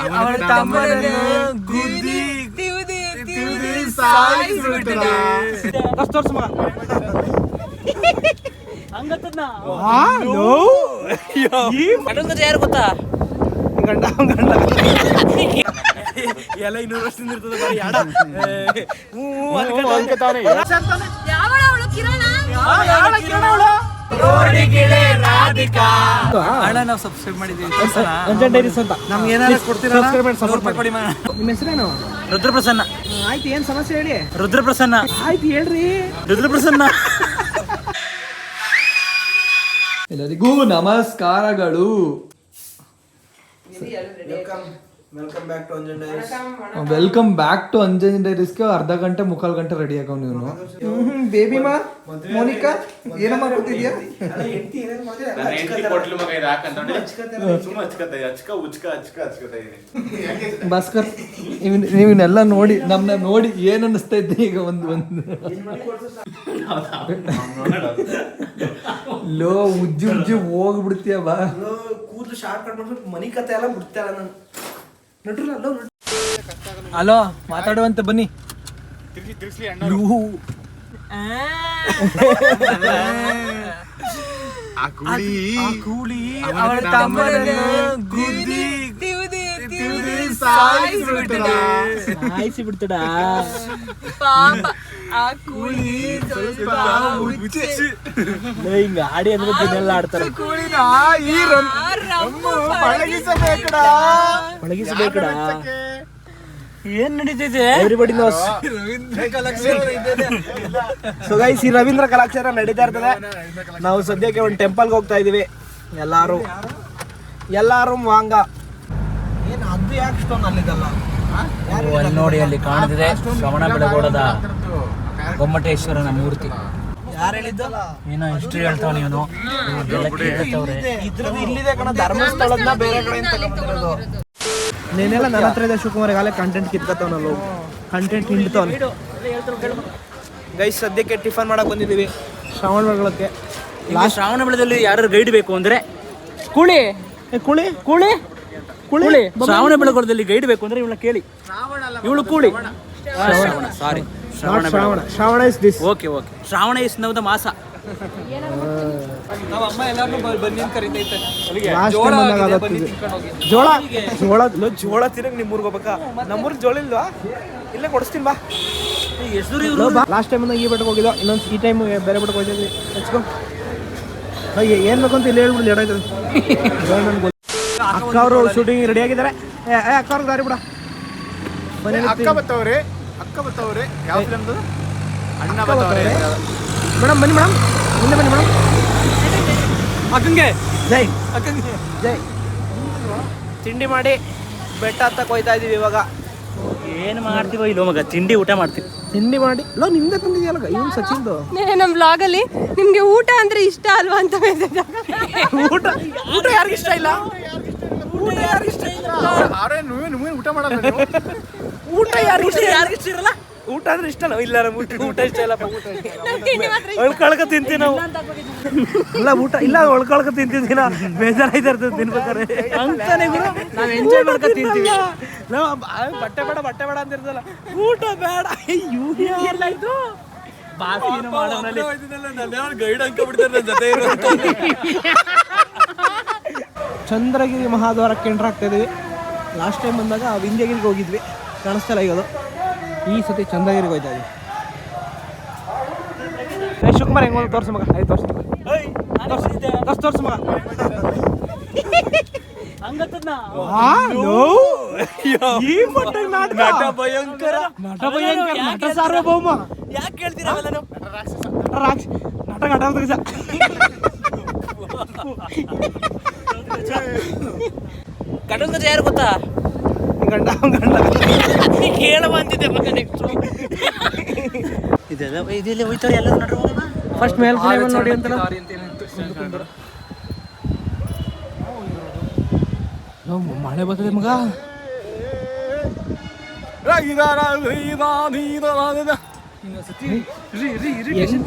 ಅವಳ ತಮ್ಮನನ್ನು ಗುದ್ದಿ ಸಾಯಿಸ್ಬಿಟ್ಟಿದೆ. ಯಾರು ಗೊತ್ತಾ? ಗಂಡ ಎಲ್ಲ 200 ವರ್ಷದಿಂದ ಇರ್ತದೆ. ಅಣ್ಣ ನಾವು ಸಬ್ಸ್ಕ್ರೈಬ್ ಮಾಡಿದ್ದೀವಿ. ಅಂಜನ್ ಡೈರೀಸ್ ಅಂತ ನಮ್ಗೆ ಏನಾದ್ರು ಕೊಡ್ತೀರಾ? ಸಪೋರ್ಟ್ ಕೊಡಿ. ನಿಮ್ಮ ಹೆಸರೇನು? ರುದ್ರಪ್ರಸನ್ನ. ಆಯ್ತು, ಏನ್ ಸಮಸ್ಯೆ ಹೇಳಿ. ರುದ್ರಪ್ರಸನ್ನ. ಆಯ್ತು ಹೇಳ್ರಿ. ರುದ್ರಪ್ರಸನ್ನ. ಎಲ್ಲರಿಗೂ ನಮಸ್ಕಾರಗಳು. ವೆಲ್ಕಮ್ ಬ್ಯಾಕ್ ಟು ಅಂಜನ್ ಡೈರೀಸ್ಗೆ. ಅರ್ಧ ಗಂಟೆ ಮುಕ್ಕಾಲು ಗಂಟೆ ರೆಡಿ ಆಗವ್ ನೀವು. ಬೇಬಿ ಮಾ ಮೋನಿಕಾ ಏನಮ್ಮ ಕೂತಿದ್ಯಾ? ಭಾಸ್ಕರ್, ನೀವನ್ನೆಲ್ಲ ನೋಡಿ ನಮ್ನ ನೋಡಿ ಏನ್ ಅನ್ನಿಸ್ತಾ ಇದ್ದೆ ಈಗ? ಒಂದು ಲೋ ಉಜ್ಜಿ ಉಜ್ಜಿ ಹೋಗ್ಬಿಡ್ತೀಯ ಬಾ. ಕೂದಲು ಶಾರ್ಟ್ ಕಟ್ ಮನಿ ಕತೆ ಎಲ್ಲ ಬಿಡ್ತಾರ. ನಾನು ಹಲೋ, ಮಾತಾಡುವಂತ ಬನ್ನಿ. ಕೂಲಿ ಅವಳ ತಮ್ಮನನ್ನು ಗುದ್ದಿ ಸಾಯಿಸಿಬಿಡ್ತಡ. ಹಿಂಗ ಆಡಿ ಅಂದ್ರೆ ದಿನೆಲ್ಲ ಆಡ್ತಾರೆ. ಪಳಗಿಸಬೇಕಡ. ಏನ್ ನಡೀತೈತೆ? Everybody knows. ಸೊ ಗೈಸ್, ಈ ರವೀಂದ್ರ ಕಲಾಕ್ಷೇತ್ರ ನಡೀತಾ ಇರ್ತದೆ. ನಾವು ಸದ್ಯಕ್ಕೆ ಒಂದು ಟೆಂಪಲ್ಗೆ ಹೋಗ್ತಾ ಇದೀವಿ. ಎಲ್ಲಾರು ವಾಂಗ. ಏನ್ ಅದು ಯಾಕೆ ಇಷ್ಟೊಂದು ಅಲ್ಲಿದಲ್ಲ? ಅಲ್ಲಿ ನೋಡಿ, ಅಲ್ಲಿ ಕಾಣುತ್ತಿದೆ ಶ್ರವಣ ಬೆಳಗೊಳದ ಗೊಮ್ಮಟೇಶ್ವರನ ಮೂರ್ತಿ. ಯಾರು ಹೇಳಿದ್ದು? ಏನೋ ಹಿಸ್ಟ್ರಿ ಹೇಳ್ತಾವ ನೀನು. ಇದ್ರದ್ದು ಇಲ್ಲಿದೆ ಕಣ, ಧರ್ಮಸ್ಥಳದ ಬೇರೆ ಕಡೆ ತಗೊಂಡಿರೋದು. ನೀನೆಲ್ಲ ನನ್ನ ಹತ್ರ ಇದೆ ಶಿವಕುಮಾರ್. ಈಗಾಗಲೇ ಕಂಟೆಂಟ್ ಕಿತ್ಕೊತಾವನಲ್ಲ, ಕಂಟೆಂಟ್ ಹಿಂಡ್ತಾವನೆ. ಗೈಸ್, ಸದ್ಯಕ್ಕೆ ಟಿಫನ್ ಮಾಡಕ್ ಬಂದಿದ್ದೀವಿ ಶ್ರವಣ ಬೆಳಗೊಳಕ್ಕೆ. ಶ್ರಾವಣ ಬೆಳದಲ್ಲಿ ಯಾರು ಗೈಡ್ ಬೇಕು ಅಂದ್ರೆ ಕೂಳಿ ಕುಳಿ ಕೂಳಿ ಕೂಳಿ ಶ್ರಾವಣ ಬೆಳಗೊಳದಲ್ಲಿ ಗೈಡ್ ಬೇಕು ಅಂದ್ರೆ ಇವಳ ಕೇಳಿ. ಇವಳು ಕೂಳಿ. Sorry, Shravana is this. Okay okay. Shravana is ನವದ ಮಾಸ. ನಮ್ಮ ಅಮ್ಮ ಎಲ್ಲಾರು ಬನ್ನಿ ಅಂತ ಕರೀತೈತೆ. ಜೋಳ ತಿನ್ನಕ್ ನಿಮ್ಮೂರ್ಗೆ ಹೋಗ್ಬೇಕಾ? ನಮ್ಮೂರ್ ಜೋಳ ಇಲ್ವಾ? ಇಲ್ಲೇ ಕೊಡಿಸ್ತೀನಿ ಬಾ. ಲಾಸ್ಟ್ ಟೈಮ್ ಈ ಬೆಟ್ಟಕ್ಕೆ ಹೋಗಿದ್ದೋ, ಇನ್ನೊಂದು ಈ ಟೈಮ್ ಬೇರೆ ಬೆಟ್ಟಕ್ಕೆ ಹೋಗಿದ್ವಿ. ಹಚ್ಕೊ. ಏನ್ ಬೇಕಂತ ಇಲ್ಲಿ ಹೇಳ್ಬಿಡ್ಲಿ. ಅಕ್ಕ ಅವರು ಶೂಟಿಂಗ್ ರೆಡಿ ಆಗಿದ್ದಾರೆ. ಅಕ್ಕ ಅವ್ರಿಗೆ ದಾರಿ ಬಿಡ. ಅಕ್ಕ ಬತ್ತವ್ರೆ. ಯಾವ ಫಿಲಮ್ದು? ಅಣ್ಣ ಬತ್ತವ್ರೆ. ಮೇಡಮ್ ಬನ್ನಿ ಮೇಡಮ್, ಮುಂದೆ ಬನ್ನಿ ಮೇಡಮ್. ಅಕ್ಕಂಗೆ ಜೈ. ಅಕ್ಕಂಗೆ ಜೈ. ತಿಂಡಿ ಮಾಡಿ ಬೆಟ್ಟ ಹತ್ತಕ್ಕೆ ಹೋಯ್ತಾ ಇದೀವಿ ಇವಾಗ. ಏನು ಮಾಡ್ತೀವೋ ಇಲ್ಲೋ ಮಗ, ತಿಂಡಿ ಊಟ ಮಾಡ್ತೀವಿ. ತಿಂಡಿ ಮಾಡಿ ಲೋ, ನಿಮ್ದೆ ತಂದಿದ್ಯಲ್ಲ ಇವನು ಸಚಿನ್ದು. ನಮ್ಮ ಬ್ಲಾಗಲ್ಲಿ ನಿಮ್ಗೆ ಊಟ ಅಂದ್ರೆ ಇಷ್ಟ ಅಲ್ವಾ ಅಂತ ಮೆಸೇಜ್. ಊಟ ಯಾರಿಗೆ ಇಷ್ಟ ಇಲ್ಲ? ಊಟ ಮಾಡಲ್ಲ. ಊಟ ಯಾರಿಗೆ ಇಷ್ಟ ಇರಲ್ಲ? ಊಟ ಅಂದ್ರೆ ಇಷ್ಟ ಇಲ್ಲ. ಊಟ ಇಷ್ಟ ಇಲ್ಲಪ್ಪ. ಒಳ್ಕೊಳಕ ತಿಂತೀವಿ ನಾವು. ಇಲ್ಲ ಊಟ ಇಲ್ಲ, ಒಳ್ಕೊಳಕ ತಿಂತಿದ್ವಿ ನಾವು. ಬೇಜಾರಾಯ್ತಾ ಇರ್ತದೆ ತಿನ್ಬೇಕಾರೆ ಅಂತಾನೆ ಗುರು. ನಾವು ಎಂಜಾಯ್ ಮಾಡ್ಕೊ ತಿಂತೀವಿ. ನಾವು ಬಟ್ಟೆ ಬೇಡ ಅಂತ ಇರ್ತಲ್ಲ. ಊಟ ಬೇಡ. ಎಲ್ಲ ಇದು ಗೈಡ್ ಅನ್ಕೊಂಡ್ಬಿಡ್ತಾರೆ ಜೊತೆ. ಚಂದ್ರಗಿರಿ ಮಹಾದ್ವಾರಕ್ಕೆ ಎಂಟ್ರ್ ಆಗ್ತಾ ಇದೀವಿ. ಲಾಸ್ಟ್ ಟೈಮ್ ಬಂದಾಗ ವಿಂಧ್ಯಗಿರಿಗೆ ಹೋಗಿದ್ವಿ, ಕಾಣಿಸ್ತಲ್ಲ ಈಗ ಅದು. ಈ ಸತಿ ಚಂದ್ರಗಿರಿಗೆ ಹೋಯ್ತಾ ಇದೀವಿ. ಶಿವಕುಮಾರ್ ಹೆಂಗ್ ತೋರ್ಸು ಮಗ. ಆಯ್ತು ತೋರ್ಸು ಮಗ. ನಟ ಭಯಂಕರ, ನಟ ಸಾರ್ವಭೌಮ. ಯಾಕೆ ಕೇಳ್ತೀರಾ? ನಟ ಕಟನ್ ಕಥೆ ಯಾರು ಗೊತ್ತಾ? ಗಂಡ ಕೇಳ ಬಂದಿದೆ ಮಗ. ನೆಕ್ಸ್ಟ್ ಇದೆಲ್ಲ ಇದೆಲ್ಲ ಹೋಯ್ತಾರೆ ಎಲ್ಲ ನಡ್ರು. ಫಸ್ಟ್ ಮೇಲ್ ನೋಡಿ ಅಂತ ಮಳೆ ಬರ್ತದೆ ಮಗ.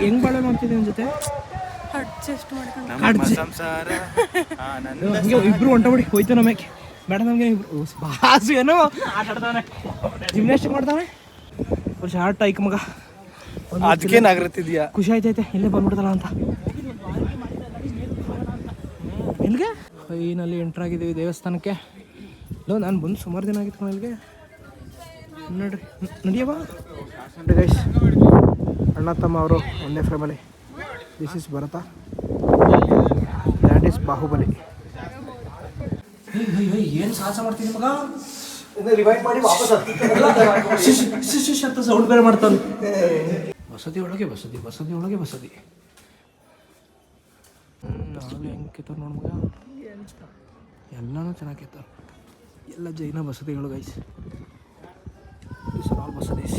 ಹೆಂಗ್ ಬಾಳೆ ಮಾಡ್ತಿದ್ದೆ ನಿನ್ ಜೊತೆ? ಅಡ್ಜಸ್ಟ್ ಮಾಡ್ಕೊಂಡು ಇಬ್ರು ಹೊಂಟಬಿಡಿ ಹೋಯ್ತು ನಮಗೆ. ಮೇಡಮ್ ನಮಗೆ ಬಾಸು ಏನೋ ಜಿಮ್ನಾಸ್ಟಿಕ್ ಮಾಡ್ತಾನೆ ಒಂದು ಶಾರ್ಟ್ ಐಕ್ ಮಗ ಅದಕ್ಕೇನು ಆಗಿರ್ತಿದ್ಯಾ ಖುಷಿ ಆಯ್ತೈತೆ ಇಲ್ಲೇ ಬಂದ್ಬಿಡ್ತಲ್ಲ ಅಂತ. ಇಲ್ಲಿಗೆ ಫೈನಲ್ಲಿ ಎಂಟ್ರ್ ಆಗಿದ್ದೀವಿ ದೇವಸ್ಥಾನಕ್ಕೆ. ಇಲ್ಲ ನಾನು ಬಂದು ಸುಮಾರು ದಿನ ಆಗಿತ್ತು ಇಲ್ಲಿಗೆ. ನೋಡ್ರಿ ನಡಿಯವಾ ಗೈಸ್, ಅಣ್ಣ ತಮ್ಮ ಅವರು ಒಂದೇ family. This is Bharata, that is Baahubali. ಏನು ಸಾಹಸ ಮಾಡ್ತೀನಿ ಮಗ, ರಿವೈಂಡ್ ಮಾಡಿ ವಾಪಸ್ ಅಂತ ಸೌಂಡ್ ಬೇರೆ ಮಾಡ್ತಾನೆ. ಬಸದಿ ಒಳಗೆ ಬಸದಿ, ಬಸದಿ ಒಳಗೆ ಬಸದಿ. ನಾವು ಹೆಂಗೆ ಕೆತ್ತವ್ರು ನೋಡು ಮಗ, ಎಲ್ಲನೂ ಚೆನ್ನಾಗಿ ಕೆತ್ತವ್ರು. ಎಲ್ಲ ಜೈನ ಬಸದಿಗಳು guys. All basadis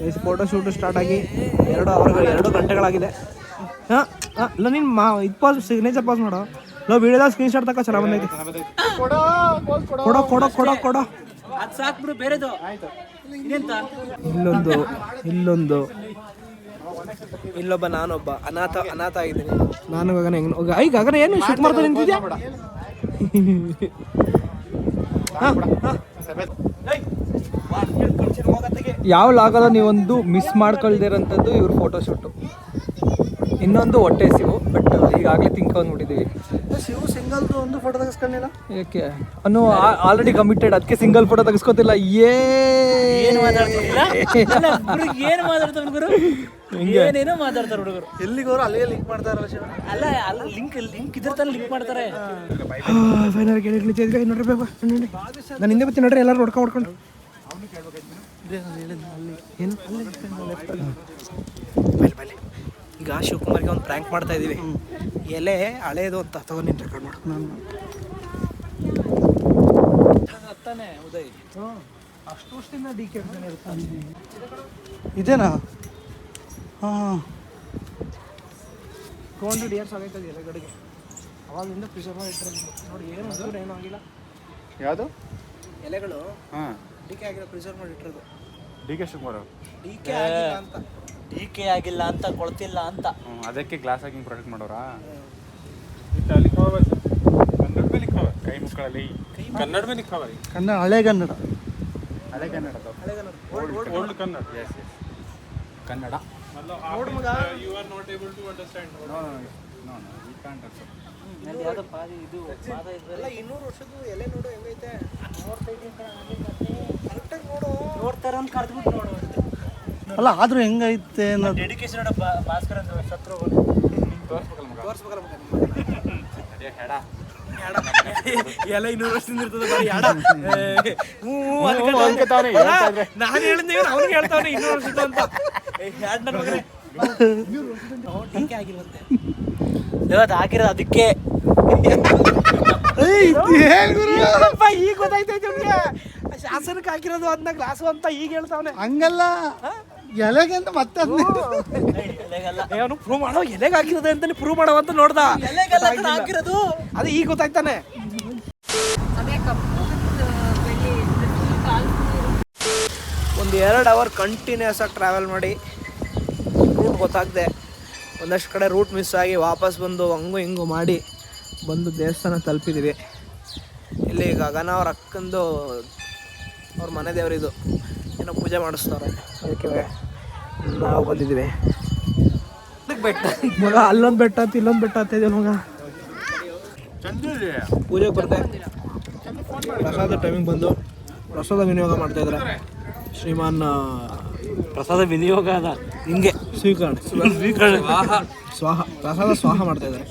guys. Photo shoot start ಆಗಿ 2 ಗಂಟೆಗಳಾಗಿದೆ. ಹಾಂ ಇಲ್ಲ ನೀನು ಇದು ಪಾಸ್ ಸಿಗ್ನೇಚರ್ ಪಾಸ್ ಮಾಡೋ. ನಾವು ವಿಡಿಯೋದಾಗ ಸ್ಕ್ರೀನ್ ಶಾಟ್ ತಗೋ, ಚೆನ್ನಾಗಿ ಬಂದೈತೆ. ಕೊಡೋ ಕೊಡೋ ಕೊಡೋ ಕೊಡೋ. ಅದು ಸಾಕ್ಬಿಡು ಬೇರೆದು. ಇಲ್ಲೊಂದು ಇಲ್ಲೊಬ್ಬ, ನಾನೊಬ್ಬ ಅನಾಥ ಆಗಿದ್ದೀನಿ ನಾನು. ಗಗನ ಹೆಂಗೆ ಐ ಗಗನ ಏನು ಶಿವಕುಮಾರ್ ನಿಂತಿದ್ಯಾ? ಯಾವ ಲಾಗಲ್ಲ ನೀವೊಂದು ಮಿಸ್ ಮಾಡ್ಕೊಳ್ದಿರೋಂಥದ್ದು ಇವ್ರ ಫೋಟೋಶೂಟು. ಇನ್ನೊಂದು ಹೊಟ್ಟೆ ಸಿವು, ಬಟ್ ಈಗಾಗಲೇ ತಿನ್ಕೊಂಡ್ಬಿಟ್ಟಿದ್ದೀವಿ. ಶಿವು ಸಿಂಗಲ್ದು ಒಂದು ಫೋಟೋ ತೆಗೆಸ್ಕೊಂಡಿಲ್ಲ ಯಾಕೆ ಅನ್ನೋ ಆಲ್ರೆಡಿ ಕಮಿಟೆಡ್, ಅದಕ್ಕೆ ಸಿಂಗಲ್ ಫೋಟೋ ತೆಗೆಸ್ಕೊತಿಲ್ಲ. ಏನು ಮಾತಾಡ್ತಾರೆ ಹುಡುಗರು, ಏನೇನೋ ಮಾತಾಡ್ತಾರೆ ಹುಡುಗರು. ಎಲ್ಲಿಗೋರು ಅಲ್ಲಿಗೆ ಲಿಂಕ್ ಮಾಡ್ತಾರಲ್ಲ ಶಿವ. ಅಲ್ಲ ಲಿಂಕ್ ಇದ್ರ ತಾನೆ ಲಿಂಕ್ ಮಾಡ್ತಾರೆ. ಫೈನಲ್ ಕೇಳಿ ನೋಡ್ರಿ ಬೇಗ ನಾನು ಹಿಂದೆ ಬರ್ತೀನಿ ನೋಡ್ರಿ, ಎಲ್ಲರೂ ಹೊಡ್ಕೊಂಡು ಏನು. ಈಗ ಶಿವಕುಮಾರ್ಗೆ ಒಂದು ಪ್ರ್ಯಾಂಕ್ ಮಾಡ್ತಾ ಇದ್ದೀವಿ. ಎಲೆ ಹಳೇದು ಅಂತ ತಗೊಂಡು ನಿಂತು ರೆಕಾರ್ಡ್ ಮಾಡು. ನಾನು ಉದಯ್ ಅಷ್ಟು ವರ್ಷದಿಂದ ಡಿ ಕೆ ಇದೇನಾ? ಹಾಂ 200 ಇಯರ್ಸ್ ಆಗೈತದೆ ಎಲೆಗಡೆಗೆ. ಅವಾಗಿಂದ ಪ್ರಿಸರ್ವ್ ಮಾಡಿ ಇಟ್ಟಿರೋದು ನೋಡಿ. ಏನೂ ಆಗಿಲ್ಲ. ಯಾವುದು ಎಲೆಗಳು ಹಾಂ ಡಿ ಕೆ ಆಗಿಲ್ಲ, ಪ್ರಿಸರ್ವ್ ಮಾಡಿ ಇಟ್ಟಿರೋದು. ಡಿ ಕೆ ಶಿವಕುಮಾರ್ ಡಿ ಕೆ ಆಗಿಲ್ಲ ಅಂತ, ಡಿ ಕೆ ಆಗಿಲ್ಲ ಅಂತ, ಕೊಳ್ತಿಲ್ಲ ಅಂತ. ಅದಕ್ಕೆ ಗ್ಲಾಸ್ ಹಾಕಿಂಗ್ ಪ್ರೊಟೆಕ್ಟ್ ಮಾಡೋರಾ? ಕನ್ನಡ ಮೇಲೆ ಲಿಖಾ ಕೈ ಮುಕ್ಕಳಲ್ಲಿ ಕನ್ನಡ ಮೇಲೆ ಲಿಖಾ ಕನ್ನಡ, ಹಳೆ ಕನ್ನಡ, ಓಲ್ಡ್ ಕನ್ನಡ. ಎಸ್ ಕನ್ನಡ. ನೋಡು ಮಗ, you are not able to understand. No we can't accept. ಯಾವ್ದೋ ಪಾದಿ ಇದು ಪಾದ ಎಲ್ಲ 200 ವರ್ಷದ್ದು ಎಲೆ ನೋಡು ಹೆಂಗೈತೆ. ಕರೆಕ್ಟಾಗಿ ನೋಡು. ನೋಡ್ತಾರ ಅಂತ ಕರೆದ್ಬಿಟ್ಟು ನೋಡು. ಅಲ್ಲ ಆದ್ರೂ ಹೆಂಗೈತೆ ಅನ್ನೋದು ಡೆಡಿಕೇಶನ್ ಭಾಸ್ಕರ್ ಸತ್ರು ತೋರಿಸ್ಬೇಕಲ್ಲ ಮಗ. ಹೆಡ ಎಲ್ಲ 200 ವರ್ಷದಿಂದ ಇರ್ತದೆ ಬರೀ ಯಾಡ. ನಾನು ಹೇಳಿದ್ದೇವೆ, ಅವ್ನಿಗೆ ಹೇಳ್ತಾವನೆ 200 ವರ್ಷದ್ದು ಅಂತ. ಡಿಕೆ ಆಗಿಲ್ವಂತೆ ಇವತ್ತು ಹಾಕಿರೋದು ಅದಕ್ಕೆ. ಈಗ ಗೊತ್ತಾಯ್ತೈತೆ ಅವ್ನಿಗೆ, ಶಾಸನಕ್ಕೆ ಹಾಕಿರೋದು ಅದನ್ನ ಗ್ಲಾಸು ಅಂತ ಈಗ ಹೇಳ್ತಾವನೆ. ಹಂಗಲ್ಲ ಎಲೆಗೆ ಅಂತ ಮತ್ತೆ ಅವನು ಪ್ರೂವ್ ಮಾಡೋ, ಎಲೆಗೆ ಹಾಕಿರೋದೆ ಅಂತ ಪ್ರೂವ್ ಮಾಡೋ ಅಂತ ನೋಡ್ದ. ಹಾಕಿರೋದು ಅದು ಈಗ ಗೊತ್ತಾಯ್ತಾನೆ. ಒಂದು 2 ಅವರ್ ಕಂಟಿನ್ಯೂಸ್ ಆಗಿ ಟ್ರಾವೆಲ್ ಮಾಡಿ ರೂಟ್ ಗೊತ್ತಾಗದೆ ಒಂದಷ್ಟು ಕಡೆ ರೂಟ್ ಮಿಸ್ ಆಗಿ ವಾಪಸ್ ಬಂದು ಹಂಗು ಹಿಂಗು ಮಾಡಿ ಬಂದು ದೇವಸ್ಥಾನ ತಲುಪಿದ್ದೀವಿ. ಇಲ್ಲಿ ಗಗನ ಅವ್ರ ಅಕ್ಕಂದು ಅವ್ರ ಮನೆ ದೇವರಿದು ಏನೋ ಪೂಜೆ ಮಾಡಿಸ್ತಾರೆ, ಅದಕ್ಕೆ ನಾವು ಬಂದಿದ್ದೀವಿ. ಬೆಟ್ಟ ಮಗ, ಅಲ್ಲೊಂದು ಬೆಟ್ಟ ಅಂತ ಇಲ್ಲೊಂದು ಬೆಟ್ಟ ಅಂತ ಇದೆ ಮಗ. ಪೂಜೆಗೆ ಬರ್ತೆ ಪ್ರಸಾದ ಟೈಮಿಂಗ್ ಬಂದು ಪ್ರಸಾದ ವಿನಿಯೋಗ ಮಾಡ್ತಾಯಿದ್ದಾರೆ. ಶ್ರೀಮಾನ್ ಪ್ರಸಾದ ವಿನಿಯೋಗ ಅದ ಹಿಂಗೆ ಸ್ವೀಕರಣೆ ಸ್ವಾಹ ಪ್ರಸಾದ ಸ್ವಾಹ ಮಾಡ್ತಾಯಿದ್ದಾರೆ.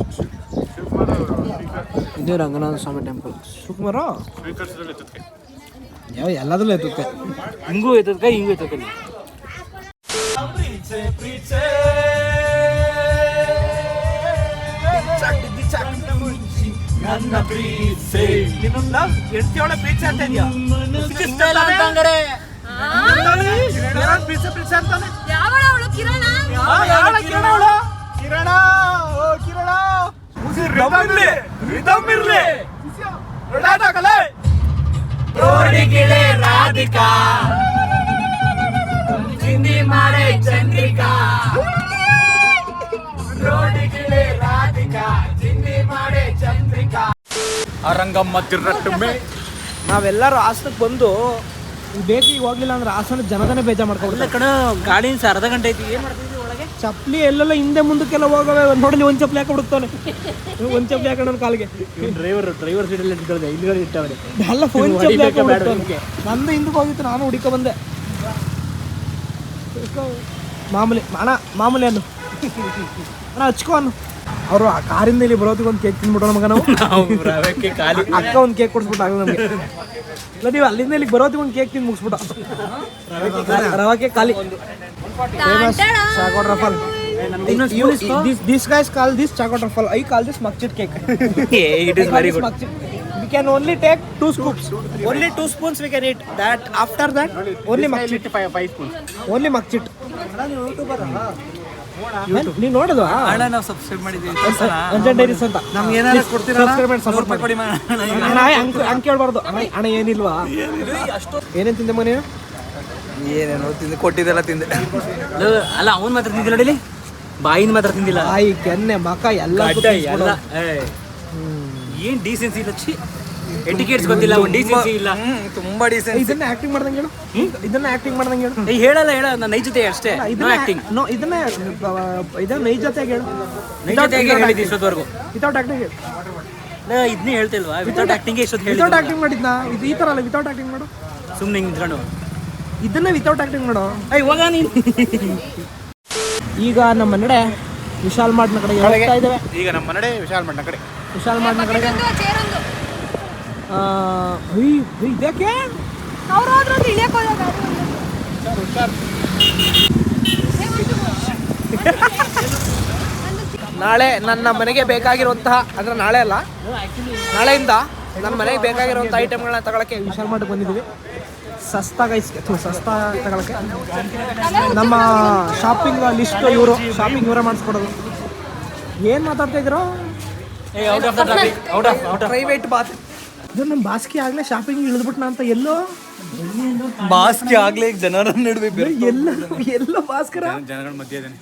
ಇದೇ ರಂಗನಾಥ ಸ್ವಾಮಿ ಟೆಂಪಲ್. ಶಿವಕುಮಾರ ಯಾವ ಎಲ್ಲದರಲ್ಲೂ ಎತ್ತುತ್ತೆ, ಹಿಂಗೂ ಎತ್ತದ ಹಿಂಗೂ ಎತ್ತದ. ನನ್ನ ಪ್ರೀತಿ ನಿನ್ನ ಹೆಂಡತಿಯೊಳ ಪ್ರೀತಿ ಅಂತ ಇದೆಯಾ? ಕಿರಣ ರಾಧಿಕಾ ಚಿಂದಿ ಮಾಡೆ ಚಂದ್ರಿಕಾ, ರೋಡಿಗಿಳೆ ರಾಧಿಕಾ ಚಿಂದಿ ಮಾಡೆ ಚಂದ್ರಿಕಾ. ಅರಂಗಮ್ಮ ತಿರ್ರಟ್ಟುಮ್ಮೆ. ನಾವೆಲ್ಲರೂ ಹಾಸನಕ್ಕೆ ಬಂದು ಈ ಬೇಕಿಗೆ ಹೋಗ್ಲಿಲ್ಲ ಅಂದ್ರೆ ಹಾಸನ ಜನದನೇ ಬೇಜಾರು ಮಾಡ್ಕೊಂಡು ಕಣ ಗಾಡಿನ ಅರ್ಧ ಗಂಟೆ ಐತಿ. ಏನು ಮಾಡ್ತಿದ್ವಿ ಒಳಗೆ? ಚಪ್ಪಲಿ ಎಲ್ಲೆಲ್ಲ ಹಿಂದೆ ಮುಂದಕ್ಕೆಲ್ಲ ಹೋಗವೆ. ನೋಡಲಿ ಒಂದು ಚಪ್ಪಲಿ ಹಾಕಿ ಬಿಡುತ್ತಾನೆ, ಒಂದು ಚಪ್ಪಲಿ ಹಾಕೋಣ ಕಾಲಿಗೆ. ಡ್ರೈವರ್ ಸೀಟಲ್ಲಿ ಇಟ್ಕೊಳ್ಳೋದೆ, ಇಲ್ಲಿ ಇಟ್ಟವ್ರೆ ಎಲ್ಲ ಫೋನ್ ಚಪ್ಪಲಿ ಹಾಕಿ ನಂದು ಹಿಂದಕ್ಕೆ ಹೋಗಿತ್ತು, ನಾನು ಹುಡುಕ ಬಂದೆ. ಮಾಮೂಲಿ ಅಣ್ಣ, ಮಾಮೂಲಿ ಅನ್ನು ಅಣ್ಣ ಹಚ್ಕೋ ಅನ್ನು. ಅವರು ಆ ಕಾರಿಂದ ಇಲ್ಲಿ ಬರೋದಕ್ಕೆ ಒಂದು ಕೇಕ್ ತಿಂದ್ಬಿಟ್ಟೋ ಮಗ ನಾವು. ಖಾಲಿ ಅಕ್ಕ ಒಂದು ಕೇಕ್ ಕೊಡಿಸ್ಬಿಟ್ಟು ಆಗ ನಮಗೆ. ಇಲ್ಲ ನೀವು ಅಲ್ಲಿಂದ ಇಲ್ಲಿಗೆ ಬರೋದಕ್ಕೆ ಒಂದು ಕೇಕ್ ತಿಂದು ಮುಗಿಸ್ಬಿಟ್ಟು ರವಾ ಕೇಕ್ ಖಾಲಿ. Famous choco ruffle. These guys call this chocolate truffle. I call this makchit cake. It is very good. We can only take 2 scoops. Only 2 spoons we can eat. That after that only makchit. 5 spoons. Only makchit. ನೀವು ನೋಡೋದು ಅಣ್ಣ ನಾವು subscribe ಮಾಡಿದ್ದೀವಿ Anjan diaries ಅಂತ. ನಮ್ಗೆ ಏನಾದ್ರು ಕೊಡ್ತೀರಾ? Support ಮಾಡಿ. ಅಣ್ಣ ಹಂಗೆ ಕೇಳಬಾರ್ದು. ಅಣ್ಣ ಏನಿಲ್ವಾ? ಏನೇನು ತಿಂದೆ ಮನೆ? ಏನೇನೋ ತಿಂದೆ, ಕೊಟ್ಟಿದ್ದೆಲ್ಲ ತಿಂದೆ. ಅಲ್ಲ ಅವ್ನು ಮಾತ್ರ ತಿಂದಿಲ್ಲ ನೋಡಿಲಿ, ಬಾಯಿನ ಮಾತ್ರ ತಿಂದಿಲ್ಲ. ಬಾಯಿ ಕೆನ್ನೆ ಮಕ ಎಲ್ಲ ಎಲ್ಲ ಏನ್ ಡೀಸೆನ್ಸಿ ಇಲ್ಲ, ಎಟಿಕೇಟ್ಸ್ ಗೊತ್ತಿಲ್ಲ, ಒಂದು ಡೀಸೆನ್ಸಿ ಇಲ್ಲ. ತುಂಬಾ ಡೀಸೆಂಟ್. ಇದನ್ನ ಆಕ್ಟಿಂಗ್ ಮಾಡ್ದಂಗೆ ಹೇಳು, ಇದನ್ನ ಆಕ್ಟಿಂಗ್ ಮಾಡ್ದಂಗೆ ಹೇಳು. ಹೇಳಲ್ಲ ನಾನು ನೈಜತೆ ಅಷ್ಟೇ, ಆಕ್ಟಿಂಗ್. ಇದನ್ನ ನೈಜತೆಯಾಗಿ ಹೇಳು. ನೈಜತೆಯಾಗಿ ಹೇಳಿದ್ದು ಇಷ್ಟೊತ್ತವರೆಗೂ. ವಿತೌಟ್ ಆಕ್ಟಿಂಗ್ ಹೇಳು. ಇದನ್ನೇ ಹೇಳ್ತಿಲ್ವಾ? ವಿತೌಟ್ ಆಕ್ಟಿಂಗ್ ಇಷ್ಟೊತ್ತು ಹೇಳಿ. ವಿತೌಟ್ ಆಕ್ಟಿಂಗ್ ಮಾಡಿದ್ನಾ? ಇದು ಈ ಥರ ಅಲ್ಲ, ವಿತೌಟ್ ಆಕ್ಟಿಂಗ್ ಮಾಡು. ಸುಮ್ಮನೆ ಹಿಂಗೆ ನಿಂತ್ಕೊಂಡು ಇದನ್ನೇ ವಿತೌಟ್ ಆಕ್ಟಿಂಗ್ ಮಾಡು. ಇವಾಗ ನೀನು ಈಗ ನಮ್ಮ ನಡೆ ವಿಶಾಲ್ ಮಾರ್ಟ್ನ ಕಡೆಗೆ ಹೋಗ್ತಾ ಇದ್ದೇವೆ. ಈಗ ನಮ್ಮ ಮನೆ ವಿಶಾಲ್ ಮಣ್ಣ ಕಡೆ. ವಿಶಾಲ್ ಮಾರ್ಟ್ನ ಕಡೆಗೆ ಇದಕ್ಕೆ ನಾಳೆ ನನ್ನ ಮನೆಗೆ ಬೇಕಾಗಿರುವಂತಹ, ಅಂದ್ರೆ ನಾಳೆ ಅಲ್ಲ, ನಾಳೆಯಿಂದ ನನ್ನ ಮನೆಗೆ ಬೇಕಾಗಿರುವಂಥ ಐಟಮ್ಗಳನ್ನ ತಗೊಳಕ್ಕೆ ವಿಶಾಲ್ ಮಾರ್ಟ್ಗೆ ಬಂದಿದ್ದೀವಿ. ಸಸ್ತಾ ಸಸ್ತಾ ತಗೊಳಕ್ಕೆ. ನಮ್ಮ ಶಾಪಿಂಗ್ ಲಿಸ್ಟ್ ಇವರು, ಶಾಪಿಂಗ್ ಇವರೇ ಮಾಡಿಸ್ಕೊಡೋದು. ಏನು ಮಾತಾಡ್ತಾ ಇದ್ರು? ಪ್ರೈವೇಟ್ ಬಾತ್. ಇದು ನಮ್ಮ ಬಾಸ್ಕಿ ಆಗಲೇ ಶಾಪಿಂಗ್ ಇಳಿದ್ಬಿಟ್ನ ಅಂತ. ಎಲ್ಲೋ ಬಾಸ್ಗೆ ಆಗ್ಲೇ ಜನರನ್ನ ನಡುವೆ ಎಲ್ಲೋ ಭಾಸ್ಕರ ಜನಗಳ ಮಧ್ಯೆ ಇದ್ದೇನೆ.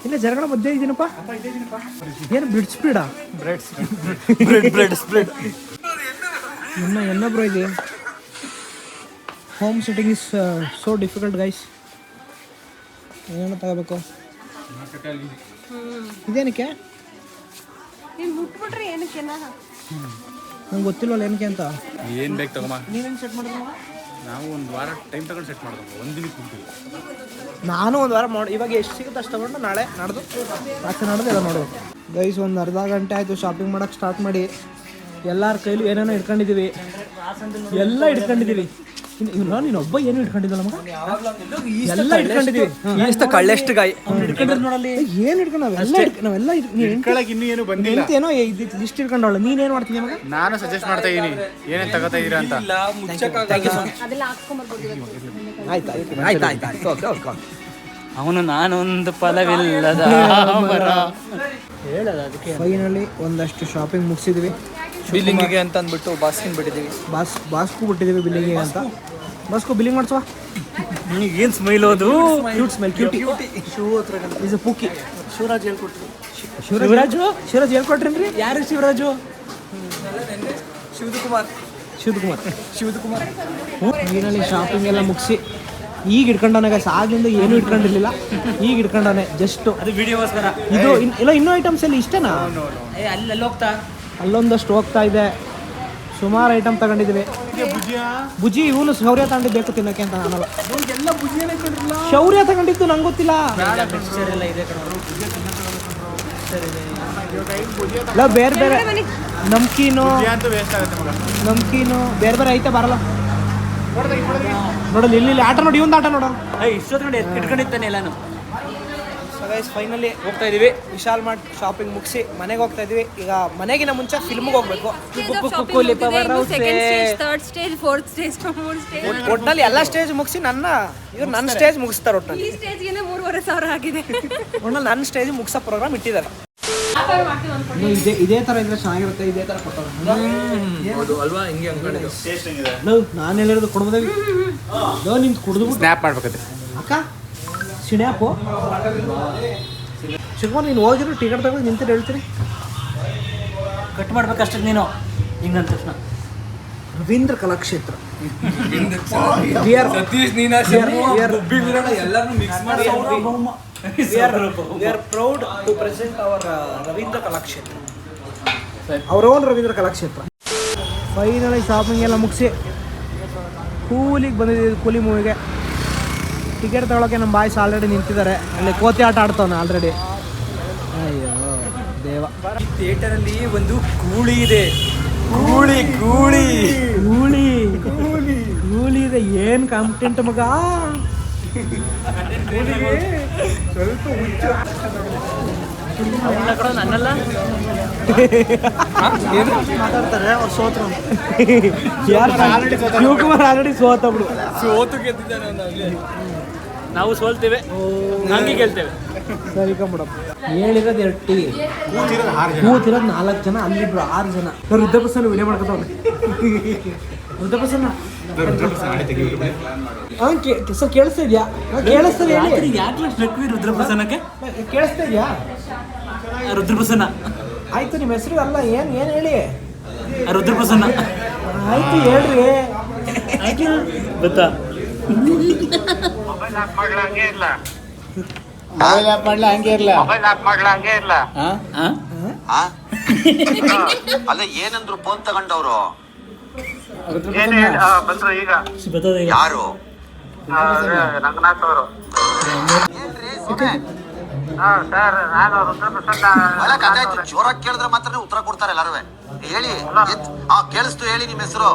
ಇಲ್ಲ ಜನಗಳ ಮಧ್ಯೆ ಇದ್ದೀನಪ್ಪ. ಏನು ಬ್ರಿಡ್ ಸ್ಪೀಡ? Bread spread. ಎನ್ನ ಬ್ರೋ ಇದೆ. Home setting is so difficult guys. ಏನೇನು ತಗೋಬೇಕು? ಇದೇನಕ್ಕೆ ನಂಗೆ ಗೊತ್ತಿಲ್ವಲ್ಲ ಏನಕ್ಕೆ ಅಂತ. ಏನು ಬೇಕು ತಗೊಮ್ಮ. ನೀವೇನು ಸೆಟ್ ಮಾಡಿದ್ರಮ್ಮ? ನಾವು ಒಂದು ವಾರ ಟೈಮ್ ತಗೊಂಡು ಸೆಟ್ ಮಾಡ್ಬೇಕು, ಒಂದು ದಿನಕ್ಕೆ ಕುಂತೀವಿ. ನಾನು ಒಂದು ವಾರ ಮಾಡಿ, ಇವಾಗ ಎಷ್ಟು ಸಿಗುತ್ತೆ ಅಷ್ಟು ತಗೊಂಡು ನಾಳೆ ನಾಡ್ದು ಎಲ್ಲ ಮಾಡ್ಬೇಕು ಗೈಸ್. ಒಂದು ಅರ್ಧ ಗಂಟೆ ಆಯಿತು ಶಾಪಿಂಗ್ ಮಾಡೋಕ್ಕೆ ಸ್ಟಾರ್ಟ್ ಮಾಡಿ. ಎಲ್ಲರ ಕೈಲೂ ಏನೇನೋ ಇಟ್ಕೊಂಡಿದ್ದೀವಿ, ಎಲ್ಲ ಇಟ್ಕೊಂಡಿದ್ದೀವಿ. ನೀನು ಒಬ್ಬ ಏನು ಇಟ್ಕೊಂಡಿದ್ದಲ್ಲ ಮಗ? ಎಲ್ಲ ಇಟ್ಕೊಂಡಿದ್ದೀವಿ. ಎಷ್ಟು ಕಳ್ಳೆಷ್ಟು ಗಾಯ ನೋಡಲ್ಲಿ ಏನು ಇಟ್ಕೊಂಡು ನಾವೆಲ್ಲ ಇನ್ನೂ ಏನು ಬಂದಿಲ್ಲ. ಏನೋ ಲಿಸ್ಟ್ ಇಟ್ಕೊಂಡವಳ. ನೀನೇನು ಮಾಡ್ತೀನಿ ಮಗ? ನಾನು ಸಜೆಸ್ಟ್ ಮಾಡ್ತಾ ಇದ್ದೀನಿ ಏನೇನು ತಗೋತಾ ಇದ್ದೀರಾ ಅಂತ. ಆಯ್ತು. ಅವನು ನಾನೊಂದು ಫಲವಿಲ್ಲದ ಹೇಳದ. ಅದಕ್ಕೆ ಫೈನಲಿ ಒಂದಷ್ಟು ಶಾಪಿಂಗ್ ಮುಗಿಸಿದ್ವಿ. ಬಿಲ್ಲಿಂಗಿಗೆ ಅಂತ ಅಂದ್ಬಿಟ್ಟು ಬಾಸ್ಕಿನ್ ಬಿಟ್ಟಿದ್ದೀವಿ. ಬಾಸ್ಕು ಬಿಟ್ಟಿದ್ದೀವಿ ಬಿಲ್ಲಿಂಗಿಗೆ ಅಂತ. ಬಾಸ್ಕು ಬಿಲ್ಲಿಂಗ್ ಮಾಡಿಸುವ. ಏನು ಸ್ಮೈಲ್ ಅದು? Cute smile, cutie. Is pookie. Shivaraj ಹೇಳ್ಕೊಟ್ರು. ಶಿವರಾಜ್ ಹೇಳ್ಕೊಟ್ರೇನ್ರಿ? ಯಾರು ಶಿವರಾಜು? ಶಿವಕುಮಾರ್. ಫೈನಲಿ ಶಾಪಿಂಗ್ ಎಲ್ಲ ಮುಗಿಸಿ ಈಗ ಇಟ್ಕೊಂಡವನೆ ಗೈಸ್. ಆಗ್ಲಿಂದ ಏನೂ ಇಟ್ಕೊಂಡಿರ್ಲಿಲ್ಲ, ಈಗ ಇಟ್ಕೊಂಡವನೆ ಜಸ್ಟ್. ಅದು ವಿಡಿಯೋಸ್ಕರ. ಇದು ಇಲ್ಲ, ಇನ್ನೂ ಐಟಮ್ಸ್ ಎಲ್ಲ ಇಷ್ಟೇನಾ? ಅಲ್ಲಿ ಹೋಗ್ತಾ ಅಲ್ಲೊಂದಷ್ಟು ಹೋಗ್ತಾ ಇದೆ. ಸುಮಾರು ಐಟಮ್ ತಗೊಂಡಿದ್ದೀವಿ. ಬುಜಿ ಇವನು ಶೌರ್ಯ ತಗೊಂಡಿದ್ದು ತಿನ್ನಕ್ಕೆ ಅಂತ ನಾನಲ್ಲ. ಶೌರ್ಯ ತಗೊಂಡಿದ್ದು ನಂಗೆ ಗೊತ್ತಿಲ್ಲ. ಇಲ್ಲ ಬೇರೆ ಬೇರೆ ನಮ್ಕೀನು ಬೇರೆ ಬೇರೆ ಐತೆ ಬರಲ್ಲ. ನೋಡಲ್ಲ ಇಲ್ಲಿ ಆಟ ನೋಡಿ, ಇವಂದು ಆಟ ನೋಡೋ. ಇಷ್ಟೊತ್ತು ಇಟ್ಕೊಂಡಿದ್ದಾನೆ ಎಲ್ಲಾನು. ಫೈನಲಿ ಹೋಗ್ತಾ ಇದೀವಿ. ವಿಶಾಲ್ ಮಾರ್ಟ್ ಶಾಪಿಂಗ್ ಮುಗಿಸಿ ಮನೆಗೆ ಹೋಗ್ತಾ ಇದೀವಿ. ಈಗ ಮನೆಗಿನ ಮುಂಚೆ ಫಿಲ್ಮ್ಗೆ ಹೋಗ್ಬೇಕು. ಒಟ್ಟಲ್ಲಿ ಎಲ್ಲ ಸ್ಟೇಜ್ ಮುಗಿಸಿ ನನ್ನ ಸ್ಟೇಜ್ ಮುಗಿಸ್ತಾರೆ. ಒಟ್ಟಲ್ಲಿ ಒಟ್ಟಲ್ಲಿ ನನ್ನ ಸ್ಟೇಜ್ ಮುಗಿಸೋ ಪ್ರೋಗ್ರಾಮ್ ಇಟ್ಟಿದ್ದಾರೆ. ಇದೇ ತರ ಇದ್ರೆ ಚೆನ್ನಾಗಿರುತ್ತೆ. ಇದೇ ತರ ಅಲ್ವಾ? ಹಿಂಗೆ ನಾನು ಹೇಳಿರೋದು ಕೊಡ್ಬೋದೇವಿ. ನಿಂತು ಕುಡಿದು ಸ್ನ್ಯಾಪ್ ಮಾಡ್ಬೇಕತ್ತೆ ಅಕ್ಕ. ಸಿಣ್ಯಾಪು ಶಿವಕುಮಾರ್, ನೀನು ಹೋಗಿರೋ ಟಿಕೆಟ್ ತಗೊಂಡು ನಿಂತಿರು ಹೇಳ್ತೀನಿ. ಕಟ್ ಮಾಡ್ಬೇಕಷ್ಟೇ ನೀನು. ಹಿಂಗಂದ ತಕ್ಷಣ Ravindra Kalakshetra. We are proud to present our Ravindra Kalakshetra. ಅವರ own Ravindra Kalakshetra. Finally shopping ಎಲ್ಲ ಮುಗಿಸಿ ಕೂಲಿಗೆ ಬಂದಿದ್ದೀವಿ. ಕೂಲಿ ಮೂವಿಗೆ ಟಿಕೆಟ್ ತಗೊಳ್ಳೋಕೆ ನಮ್ಮ ಬಾಯ್ಸ್ ಆಲ್ರೆಡಿ ನಿಂತಿದ್ದಾರೆ. ಅಲ್ಲಿ ಕೋತಿ ಆಟ ಆಡ್ತಾವನೆ ಆಲ್ರೆಡಿ. ಅಯ್ಯೋ ದೇವ. ಈ ಥಿಯೇಟರಲ್ಲಿ ಒಂದು ಗೂಳಿ ಇದೆ. ಗೂಳಿ ಗೂಳಿ ಗೂಳಿ ಗೂಳಿ ಇದೆ. ಏನು ಕಾಂಪಿಟೆಂಟ್ ಮಗ. ನನ್ನಲ್ಲ ಮಾತಾಡ್ತಾರೆ ಅವ್ರು ಸೋತರು. ಶಿವಕುಮಾರ್ ಆಲ್ರೆಡಿ ಸೋತಬ್ರು. ಸೋತು ಗೆದ್ದಿದ್ದಾನೆ ಅವನು. ನಾವು ಸೋಲ್ತೇವೆ, ಹಂಗೆ ಗೆಲ್ತೇವೆ. ಸರಿ ಕಂಬಿಡಪ್ಪ. ಹೇಳಿರೋದು 2 ಟೀ, ಕೂತಿರೋದು 4 ಜನ, ಅಲ್ಲಿಬ್ರು 6 ಜನ. ವೃದ್ಧಪ್ರಸನ್ನ ವಿಡಿಯೋ ಮಾಡ್ಕೊತಾವ್ರೆ. ವೃದ್ಧಪ್ರಸನ್ನ ಸರ್ ಕೇಳಿಸ್ತಾ ಇದೆಯಾ? ಕೇಳಿಸ್ತದೆ ಹೇಳಿ. ಯಾಕೆ ನಕ್ವಿ ರುದ್ರಪ್ರಸನ್ನಕ್ಕೆ? ಕೇಳಿಸ್ತಾ ಇದೆಯಾ? ರುದ್ರಪ್ರಸನ್ನ ಆಯ್ತು. ನಿಮ್ಮ ಹೆಸರು ಅಲ್ಲ, ಏನು ಹೇಳಿ. ರುದ್ರಪ್ರಸನ್ನ ಆಯ್ತು ಹೇಳ್ರಿ. ಗೊತ್ತಾ? ಅಲ್ಲ ಏನಂದ್ರು ಫೋನ್ ತಗೊಂಡವ್ರು ಯಾರು? ಜೋರಾಗಿ ಕೇಳಿದ್ರೆ ಮಾತ್ರ ಉತ್ತರ ಕೊಡ್ತಾರೆ ಎಲ್ಲರೂ. ಹೇಳಿ. ಕೇಳಿಸ್ತು ಹೇಳಿ ನಿಮ್ಮ ಹೆಸರು.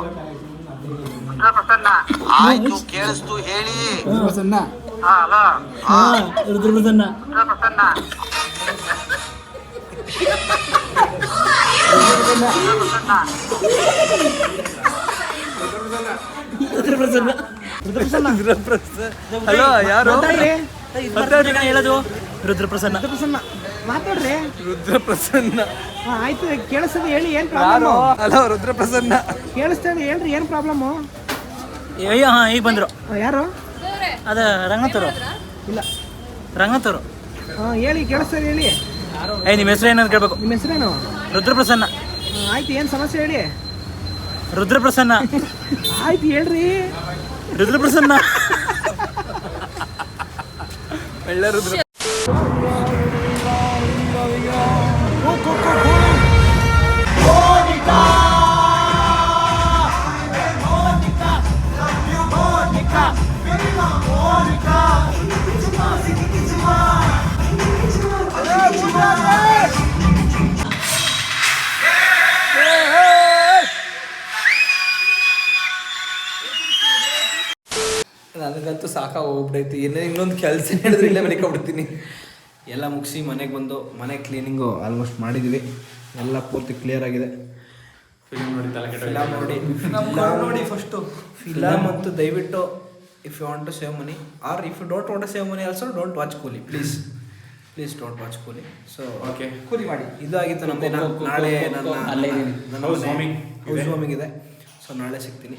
ಆಯ್ತು ಕೇಳಿಸ್ತು ಹೇಳಿ. ರುದ್ರಪ್ರಸನ್ನ ಹಲೋ, ಯಾರು ಹೇಳೋದು? ರುದ್ರಪ್ರಸನ್ನ. ರುದ್ರಪ್ರಸನ್ನ ಮಾತಾಡ್ರಿ. ರುದ್ರಪ್ರಸನ್ನ. ಆಯ್ತು ಕೇಳಿಸ್ತದೆ ಹೇಳಿ. ಏನು ಪ್ರಾಬ್ಲಮ್? ಹಲೋ ರುದ್ರಪ್ರಸನ್ನ. ಕೇಳಿಸ್ತಾ ಇದೆ ಹೇಳ್ರಿ. ಏನು ಪ್ರಾಬ್ಲಮ್ಮು? ಹಾಂ ಈಗ ಬಂದರು. ಯಾರು? ಅದ ರಂಗನಾಥರು. ಇಲ್ಲ ರಂಗನಾಥರು. ಹಾಂ ಹೇಳಿ, ಕೇಳಿಸ್ತಾ ಇದೆ ಹೇಳಿ. ನಿಮ್ಮ ಹೆಸರು ಏನಂತ ಕೇಳಬೇಕು. ನಿಮ್ಮ ಹೆಸರೇನು? ರುದ್ರಪ್ರಸನ್ನ. ಆಯ್ತು, ಏನು ಸಮಸ್ಯೆ ಹೇಳಿ. ರುದ್ರಪ್ರಸನ್ನ. ಆಯ್ತು ಹೇಳ್ರಿ. ರುದ್ರಪ್ರಸನ್ನ. ಒಳ್ಳೆ ರುದ್ರ. ನನಗಂತೂ ಸಾಕಾಗೋಗ್ಬಿಟ್ಟೈತಿ. ಇನ್ನೊಂದು ಕೆಲಸ ಹೇಳಿದ್ರೆ ಇಲ್ಲೇ ಮಲಿಕೊಂಡ್ಬಿಡ್ತೀನಿ. ಎಲ್ಲ ಮುಗಿಸಿ ಮನೆಗೆ ಬಂದು ಮನೆ ಕ್ಲೀನಿಂಗು ಆಲ್ಮೋಸ್ಟ್ ಮಾಡಿದ್ವಿ. ಎಲ್ಲ ಪೂರ್ತಿ ಕ್ಲಿಯರ್ ಆಗಿದೆ. ಫಿಲಮ್ ನೋಡಿ ಫಸ್ಟು. ಫಿಲಮ್ ಅಂತೂ ದಯವಿಟ್ಟು if you want to save money or if you don't want to save money also don't watch Coolie. Please don't watch Coolie. So okay, ಕೂಲಿ ಮಾಡಿ. ಇದಾಗಿತ್ತು ನಮ್ಮ ದಿನ. ನಾಳೆ ನನ್ನ ಹೌಸ್ ವಾರ್ಮಿಂಗ್ ಇದೆ. ಸೊ ನಾಳೆ ಸಿಗ್ತೀನಿ.